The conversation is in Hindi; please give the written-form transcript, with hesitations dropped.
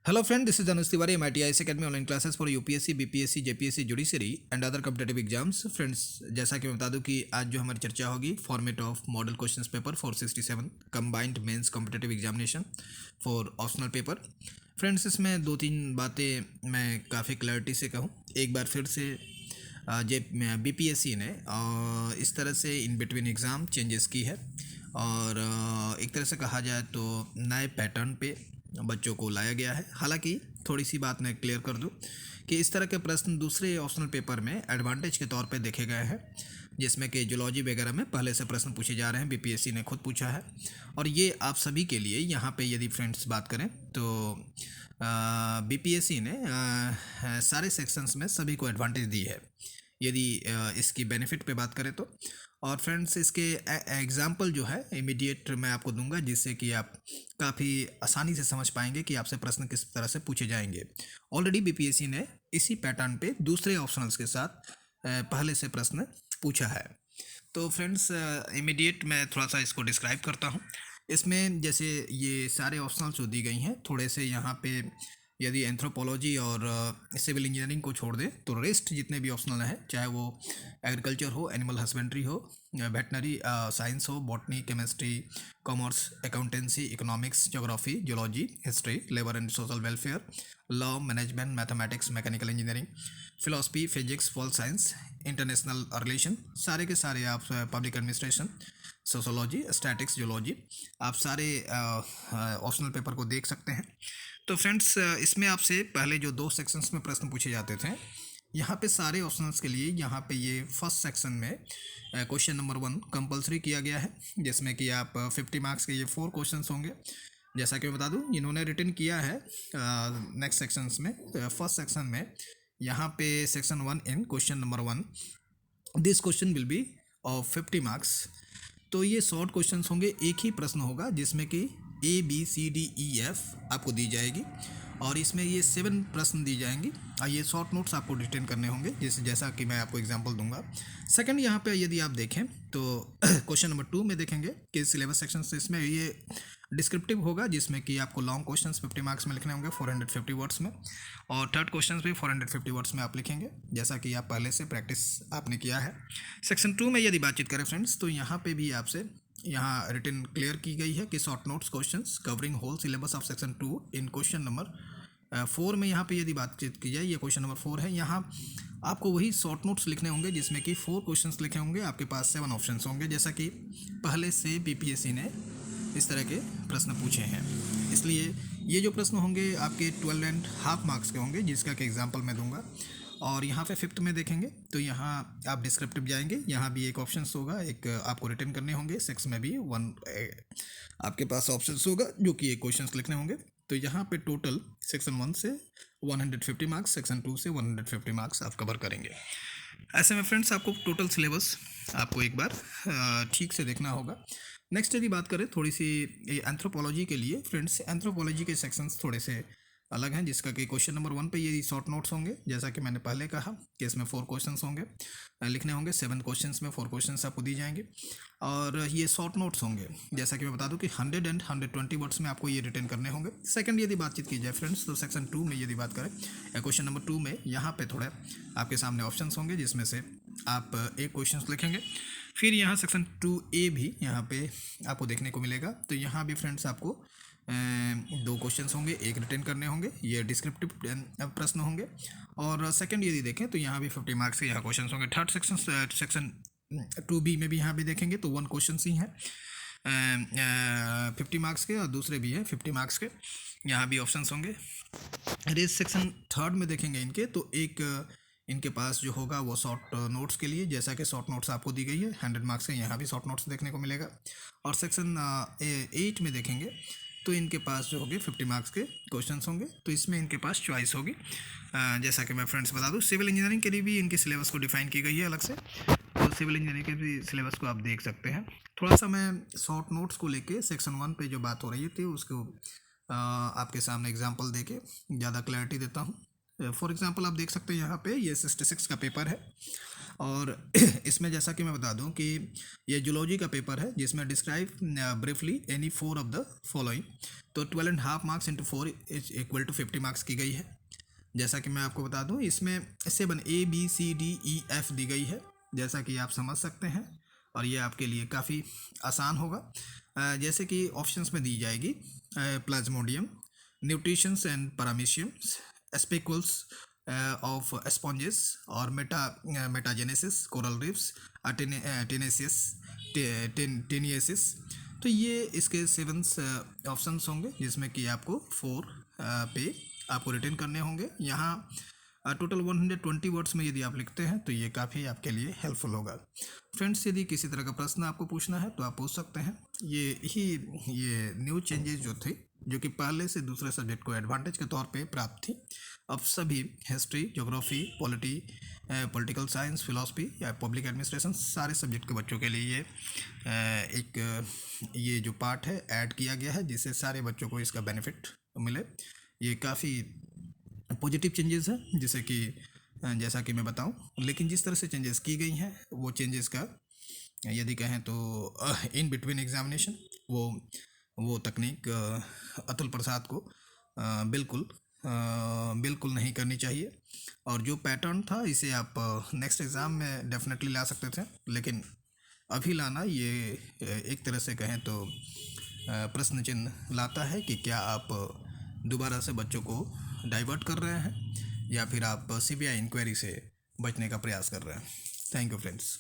Hello friend, this is Anush Tiwari, MIT IAS Academy online classes for UPSC, BPSC, JPSC, judiciary and other competitive exams. Friends, जैसा कि मैं बता दूं कि आज जो हमारी चर्चा होगी format of model questions paper 467 combined mains competitive examination for optional paper. Friends, इसमें दो तीन बातें मैं काफ़ी क्लैरिटी से कहूँ। एक बार फिर से जे BPSC ने इस तरह से इन बिटवीन एग्ज़ाम चेंजेस की है और एक तरह से कहा जाए तो नए पैटर्न पे बच्चों को लाया गया है। हालांकि थोड़ी सी बात मैं क्लियर कर दूं कि इस तरह के प्रश्न दूसरे ऑप्शनल पेपर में एडवांटेज के तौर पे देखे गए हैं, जिसमें कि जूलॉजी वगैरह में पहले से प्रश्न पूछे जा रहे हैं। BPSC ने खुद पूछा है और ये आप सभी के लिए यहाँ पे यदि फ्रेंड्स बात करें तो BPSC ने सारे सेक्शंस में सभी को एडवांटेज दी है यदि इसकी बेनिफिट पे बात करें तो। और फ्रेंड्स, इसके एग्जाम्पल जो है इमीडिएट मैं आपको दूंगा, जिससे कि आप काफ़ी आसानी से समझ पाएंगे कि आपसे प्रश्न किस तरह से पूछे जाएंगे। ऑलरेडी BPSC ने इसी पैटर्न पे दूसरे ऑप्शनल्स के साथ पहले से प्रश्न पूछा है। तो फ्रेंड्स, इमीडिएट मैं थोड़ा सा इसको डिस्क्राइब करता हूँ। इसमें जैसे ये सारे ऑप्शनल्स जो दी गई हैं, थोड़े से यहाँ पे यदि एंथ्रोपोलॉजी और सिविल इंजीनियरिंग को छोड़ दें तो रेस्ट जितने भी ऑप्शनल हैं, चाहे वो एग्रीकल्चर हो, एनिमल हस्बेंड्री हो, वेटनरी साइंस हो, botany, chemistry, commerce, accountancy, economics, geography, geology, history, labour and social welfare, law, management, mathematics, mechanical engineering, philosophy, physics, pol science, international relation, सारे के सारे आप public administration, sociology, statics, geology, आप सारे ऑप्शनल पेपर को देख सकते हैं। तो फ्रेंड्स, इसमें आपसे पहले जो दो सेक्शंस में प्रश्न पूछे जाते थे, यहाँ पे सारे ऑप्शनल्स के लिए यहाँ पे ये फर्स्ट सेक्शन में क्वेश्चन नंबर 1 कंपलसरी किया गया है, जिसमें कि आप 50 मार्क्स के ये 4 क्वेश्चंस होंगे। जैसा कि मैं बता दूं, इन्होंने रिटर्न किया है नेक्स्ट सेक्शंस में। फर्स्ट सेक्शन में यहाँ पे section 1 in question number 1, this question will be of 50 marks. तो ये शॉर्ट क्वेश्चंस होंगे, एक ही प्रश्न होगा जिसमें कि ABCDEF आपको दी जाएगी और इसमें ये 7 प्रश्न दी जाएंगी और ये शॉर्ट नोट्स आपको रिटेन करने होंगे, जैसा कि मैं आपको एग्जांपल दूंगा। सेकंड, यहाँ पे यदि आप देखें तो क्वेश्चन नंबर 2 में देखेंगे कि सिलेबस सेक्शन से इसमें ये डिस्क्रिप्टिव होगा, जिसमें कि आपको लॉन्ग क्वेश्चंस 50 मार्क्स में लिखने होंगे 450 वर्ड्स में, और थर्ड क्वेश्चंस भी 450 वर्ड्स में आप लिखेंगे, जैसा कि आप पहले से प्रैक्टिस आपने किया है। सेक्शन 2 में यदि बातचीत करें फ्रेंड्स, तो यहाँ पे भी आपसे यहाँ रिटर्न क्लियर की गई है कि short notes questions covering whole syllabus of section 2 in question number 4 में यहाँ पे यदि बातचीत की जाए, ये क्वेश्चन नंबर 4 है। यहाँ आपको वही शॉर्ट नोट्स लिखने होंगे जिसमें कि 4 क्वेश्चंस लिखे होंगे, आपके पास 7 ऑप्शंस होंगे, जैसा कि पहले से BPSC ने इस तरह के प्रश्न पूछे हैं। इसलिए ये जो प्रश्न होंगे आपके 12.5 मार्क्स के होंगे, जिसका कि एग्जाम्पल मैं दूंगा। और यहाँ पे 5th में देखेंगे तो यहाँ आप डिस्क्रिप्टिव जाएंगे, यहाँ भी एक ऑप्शंस होगा, एक आपको रिटर्न करने होंगे। 6 में भी 1 आपके पास ऑप्शंस होगा जो कि एक क्वेश्चंस लिखने होंगे। तो यहाँ पे टोटल सेक्शन 1 से 150 मार्क्स, सेक्शन 2 से 150 मार्क्स आप कवर करेंगे। ऐसे में फ्रेंड्स, आपको टोटल सिलेबस आपको एक बार ठीक से देखना होगा। नेक्स्ट यदि बात करें थोड़ी सी एंथ्रोपोलॉजी के लिए, फ्रेंड्स एंथ्रोपोलॉजी के सेक्शंस थोड़े से अलग हैं, जिसका कि क्वेश्चन नंबर 1 पे ये शॉर्ट नोट्स होंगे, जैसा कि मैंने पहले कहा कि इसमें 4 क्वेश्चंस होंगे, लिखने होंगे। 7 क्वेश्चंस में 4 क्वेश्चंस आपको दी जाएंगे और ये शॉर्ट नोट्स होंगे, जैसा कि मैं बता दूं कि 100 एंड 120 वर्ड्स में आपको ये रिटर्न करने होंगे। सेकंड यदि बातचीत की जाए फ्रेंड्स, तो सेक्शन 2 में यदि बात करें, क्वेश्चन नंबर 2 में यहाँ पे थोड़े आपके सामने ऑप्शंस होंगे, जिसमें से आप एक क्वेश्चन लिखेंगे। फिर यहाँ सेक्शन 2A भी यहाँ पे आपको देखने को मिलेगा। तो यहाँ भी फ्रेंड्स आपको 2 क्वेश्चंस होंगे, एक रिटर्न करने होंगे, ये डिस्क्रिप्टिव प्रश्न होंगे। और सेकंड यदि देखें तो यहाँ भी 50 मार्क्स के यहाँ क्वेश्चंस होंगे। थर्ड सेक्शन 2B में भी यहाँ भी देखेंगे तो 1 क्वेश्चन ही हैं 50 मार्क्स के, और दूसरे भी हैं 50 मार्क्स के, यहाँ भी ऑप्शंस होंगे। रेस सेक्शन 3rd में देखेंगे इनके, तो एक इनके पास जो होगा वो शॉर्ट नोट्स के लिए, जैसा कि शॉर्ट नोट्स आपको दी गई है 100 मार्क्स के, यहाँ भी शॉर्ट नोट्स देखने को मिलेगा। और सेक्शन 8 में देखेंगे तो इनके पास जो होंगे 50 मार्क्स के क्वेश्चंस होंगे, तो इसमें इनके पास चॉइस होगी। जैसा कि मैं फ्रेंड्स बता दूं, सिविल इंजीनियरिंग के लिए भी इनके सिलेबस को डिफाइन की गई है अलग से, तो सिविल इंजीनियरिंग के भी सिलेबस को आप देख सकते हैं। थोड़ा सा मैं शॉर्ट नोट्स को लेके सेक्शन 1 पे जो बात हो रही थी उसको आपके सामने एग्जाम्पल दे के ज़्यादा क्लैरिटी देता हूँ। फॉर एग्जांपल आप देख सकते हैं यहाँ पे ये 66 का पेपर है और इसमें जैसा कि मैं बता दूं कि ये जूलॉजी का पेपर है जिसमें describe briefly any four of the following. तो 12.5 marks into 4 is equal to 50 marks की गई है। जैसा कि मैं आपको बता दूं इसमें 7 ABCDEF दी गई है, जैसा कि आप समझ सकते हैं, और ये आपके लिए काफ़ी आसान होगा। जैसे कि ऑप्शंस में दी जाएगी plasmodium, nutritions and parameciums, spicules of sponges और metagenesis, coral reefs, tenacious, taeniasis. तो ये इसके 7 ऑप्शंस होंगे जिसमें कि आपको 4 पे आपको रिटर्न करने होंगे। यहाँ टोटल 120 वर्ड्स में यदि आप लिखते हैं तो ये काफ़ी आपके लिए हेल्पफुल होगा। फ्रेंड्स, यदि किसी तरह का प्रश्न आपको पूछना है तो आप पूछ सकते हैं। ये न्यू चेंजेस जो थे, जो कि पहले से दूसरे सब्जेक्ट को एडवांटेज के तौर पे प्राप्त थी, अब सभी history, geography, political science, philosophy या पब्लिक एडमिनिस्ट्रेशन सारे सब्जेक्ट के बच्चों के लिए ये जो पार्ट है ऐड किया गया है, जिससे सारे बच्चों को इसका बेनिफिट मिले। ये काफ़ी पॉजिटिव चेंजेस है, जैसा कि मैं बताऊं। लेकिन जिस तरह से चेंजेस की गई हैं वो चेंजेस का यदि कहें तो इन बिटवीन एग्जामिनेशन वो तकनीक अतुल प्रसाद को बिल्कुल नहीं करनी चाहिए। और जो पैटर्न था इसे आप नेक्स्ट एग्ज़ाम में डेफिनेटली ला सकते थे, लेकिन अभी लाना ये एक तरह से कहें तो प्रश्न चिन्ह लाता है कि क्या आप दोबारा से बच्चों को डाइवर्ट कर रहे हैं या फिर आप CBI इंक्वायरी से बचने का प्रयास कर रहे हैं। Thank you friends.